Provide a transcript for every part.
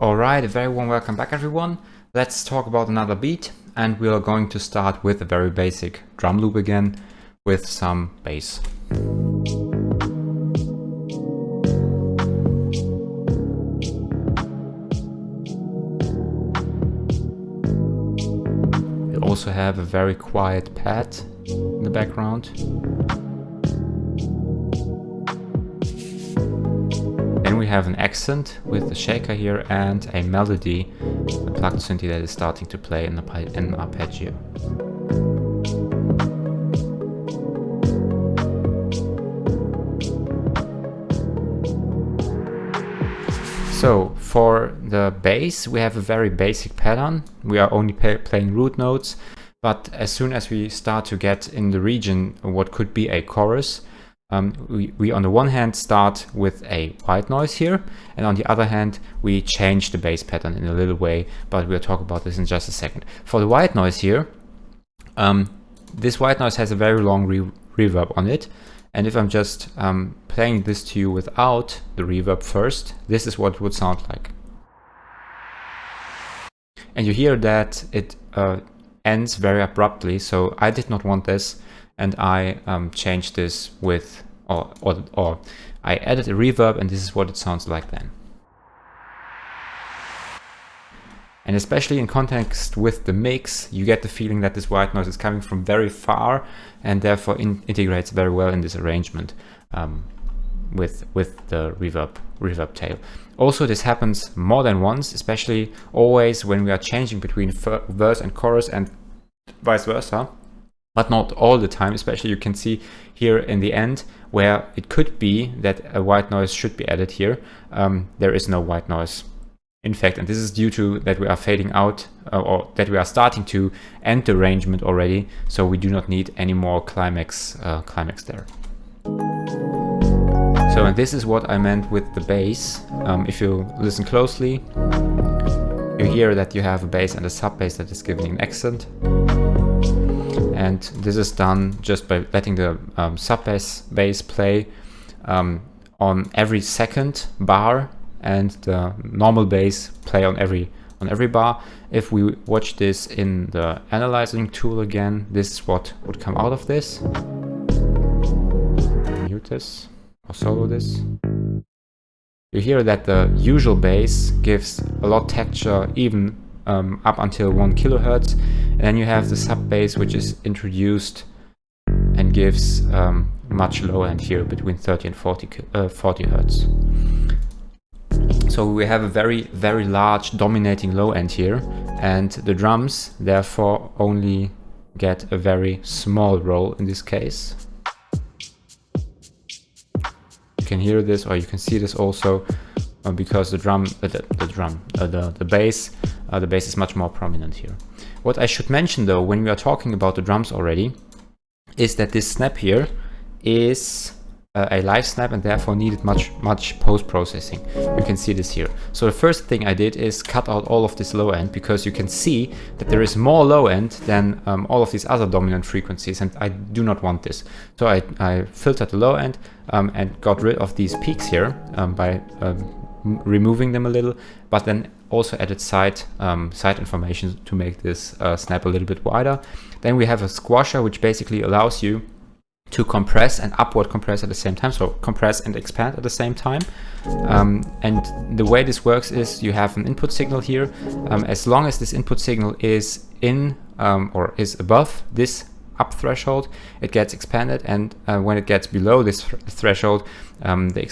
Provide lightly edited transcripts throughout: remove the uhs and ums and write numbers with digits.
Alright, a very warm welcome back everyone. Let's talk about another beat, and we are going to start with a very basic drum loop again with some bass. We also have a very quiet pad in the background. Then we have an accent with the shaker here and a melody, a plugged synth that is starting to play in an arpeggio. So for the bass we have a very basic pattern. We are only playing root notes, but as soon as we start to get in the region of what could be a chorus, we on the one hand start with a white noise here, and on the other hand we change the bass pattern in a little way, but we'll talk about this in just a second. For the white noise here, this white noise has a very long reverb on it, and if I'm just playing this to you without the reverb first, this is what it would sound like. And you hear that it ends very abruptly, so I did not want this, and I changed this with, or I added a reverb, and this is what it sounds like then. And especially in context with the mix, you get the feeling that this white noise is coming from very far, and therefore integrates very well in this arrangement with the reverb tail. Also, this happens more than once, especially always when we are changing between verse and chorus and vice versa. But not all the time, especially you can see here in the end where it could be that a white noise should be added here. There is no white noise, in fact, and this is due to that we are fading out or that we are starting to end the arrangement already, so we do not need any more climax there. So, and this is what I meant with the bass. If you listen closely, you hear that you have a bass and a sub bass that is giving an accent. And this is done just by letting the sub bass play on every second bar, and the normal bass play on every bar. If we watch this in the analyzing tool again, this is what would come out of this. Mute this or solo this. You hear that the usual bass gives a lot texture, even up until 1 kilohertz, and then you have the sub bass which is introduced and gives much low end here between 30 and 40 hertz. So we have a very large dominating low end here, and the drums therefore only get a very small role in this case. You can hear this, or you can see this also, because the bass is much more prominent here. What I should mention though, when we are talking about the drums already, is that this snap here is a live snap and therefore needed much post-processing. You can see this here. So the first thing I did is cut out all of this low end, because you can see that there is more low end than all of these other dominant frequencies, and I do not want this. So I filtered the low end and got rid of these peaks here by removing them a little, but then also added side information to make this snap a little bit wider. Then we have a squasher, which basically allows you to compress and upward compress at the same time, so compress and expand at the same time. And the way this works is you have an input signal here. As long as this input signal is in or is above this up threshold, it gets expanded, and when it gets below this threshold, the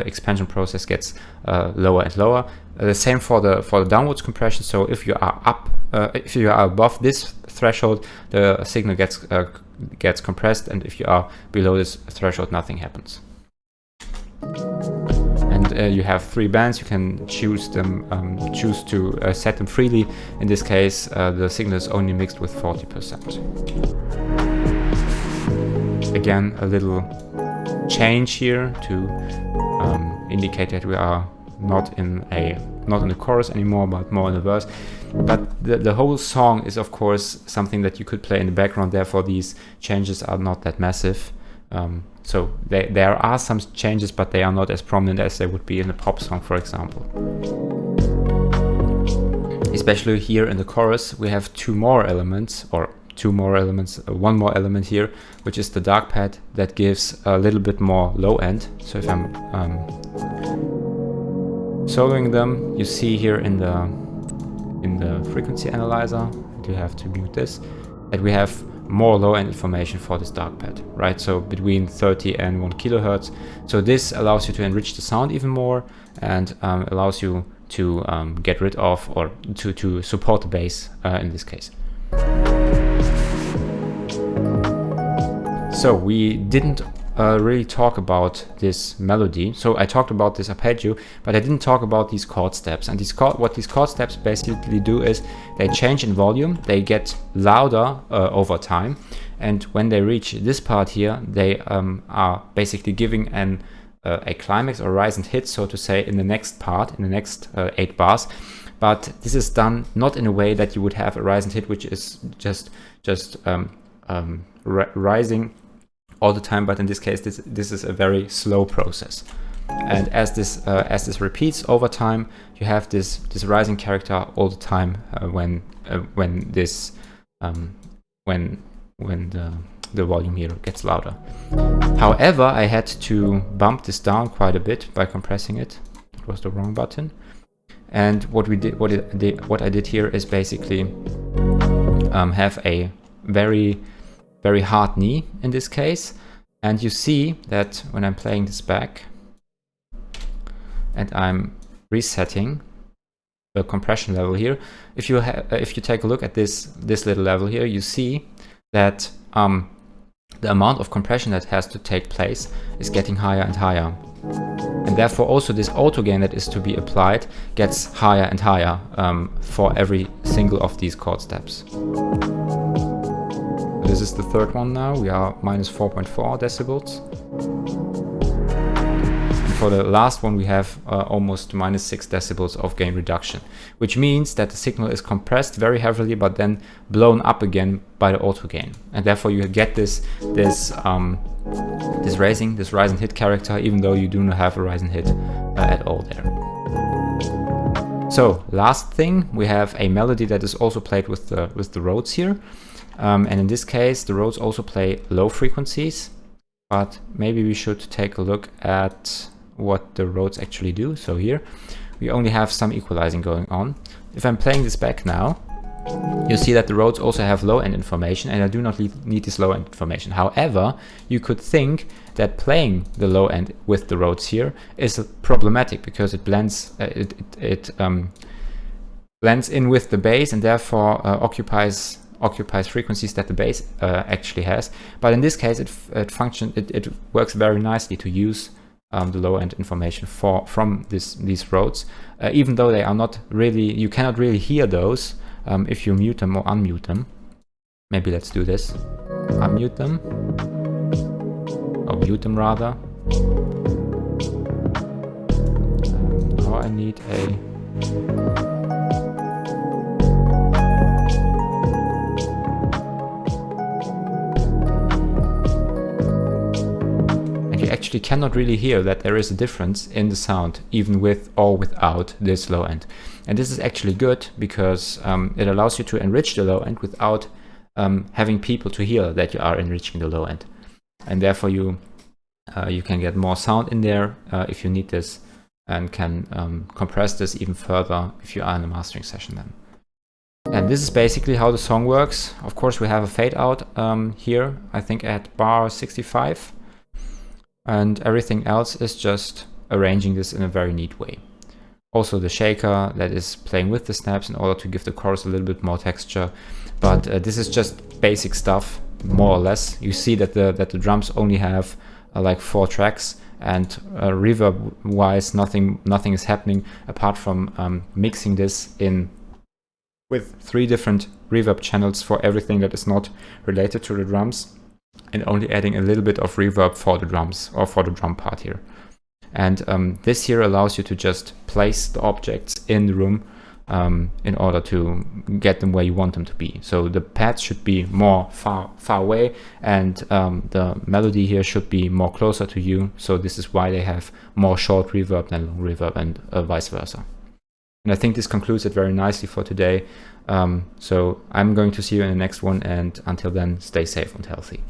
expansion process gets lower and lower. The same for the downwards compression. So if you are above this threshold, the signal gets compressed, and if you are below this threshold, nothing happens. And you have 3 bands. You can choose to set them freely. In this case, the signal is only mixed with 40%. Again, a little change here to indicate that we are not in the chorus anymore, but more in the verse. But the whole song is of course something that you could play in the background, therefore these changes are not that massive. So there are some changes, but they are not as prominent as they would be in a pop song, for example. especially here in the chorus, we have one more element here, which is the dark pad that gives a little bit more low end. So if I'm soloing them, you see here in the frequency analyzer, I do have to mute this, that we have more low end information for this dark pad, right? So between 30 and 1 kilohertz. So this allows you to enrich the sound even more, and allows you to get rid of, or to support the bass in this case. So we didn't really talk about this melody. So I talked about this arpeggio, but I didn't talk about these chord steps. And what these chord steps basically do is they change in volume, they get louder over time, and when they reach this part here, they are basically giving a climax or rise and hit, so to say, in the next part, in the next 8 bars. But this is done not in a way that you would have a rise and hit, which is just rising all the time, but in this case this is a very slow process. And as this repeats over time, you have this rising character all the time when the volume here gets louder. However, I had to bump this down quite a bit by compressing it. It was the wrong button. And what I did here is basically have a very hard knee in this case, and you see that when I'm playing this back and I'm resetting the compression level here, if you take a look at this little level here, you see that the amount of compression that has to take place is getting higher and higher, and therefore also this auto gain that is to be applied gets higher and higher for every single of these chord steps. This is the third one now. We are minus 4.4 decibels. And for the last one, we have almost minus 6 decibels of gain reduction, which means that the signal is compressed very heavily, but then blown up again by the auto gain. And therefore you get this rise and hit character, even though you do not have a rise and hit at all there. So last thing, we have a melody that is also played with the Rhodes here. And in this case, the Rhodes also play low frequencies, but maybe we should take a look at what the Rhodes actually do. So here, we only have some equalizing going on. If I'm playing this back now, you see that the Rhodes also have low-end information, and I do not need this low-end information. However, you could think that playing the low-end with the Rhodes here is problematic, because it blends blends in with the bass, and therefore occupies frequencies that the bass actually has. But in this case, it works very nicely to use the low end information from these Rhodes, even though they are not really, you cannot really hear those if you mute them or unmute them. Maybe let's do this. Unmute them, or mute them rather. Now I need a actually cannot really hear that there is a difference in the sound, even with or without this low end. And this is actually good, because it allows you to enrich the low end without having people to hear that you are enriching the low end. And therefore you can get more sound in there if you need this, and can compress this even further if you are in a mastering session then. And this is basically how the song works. Of course, we have a fade out here, I think at bar 65. And everything else is just arranging this in a very neat way. Also the shaker that is playing with the snaps in order to give the chorus a little bit more texture. But this is just basic stuff, more or less. You see that the drums only have like 4 tracks, and reverb wise nothing is happening apart from mixing this in with 3 different reverb channels for everything that is not related to the drums, and only adding a little bit of reverb for the drums, or for the drum part here. And this here allows you to just place the objects in the room in order to get them where you want them to be. So the pads should be more far away, and the melody here should be more closer to you. So this is why they have more short reverb than long reverb, and vice versa. And I think this concludes it very nicely for today. So I'm going to see you in the next one, and until then, stay safe and healthy.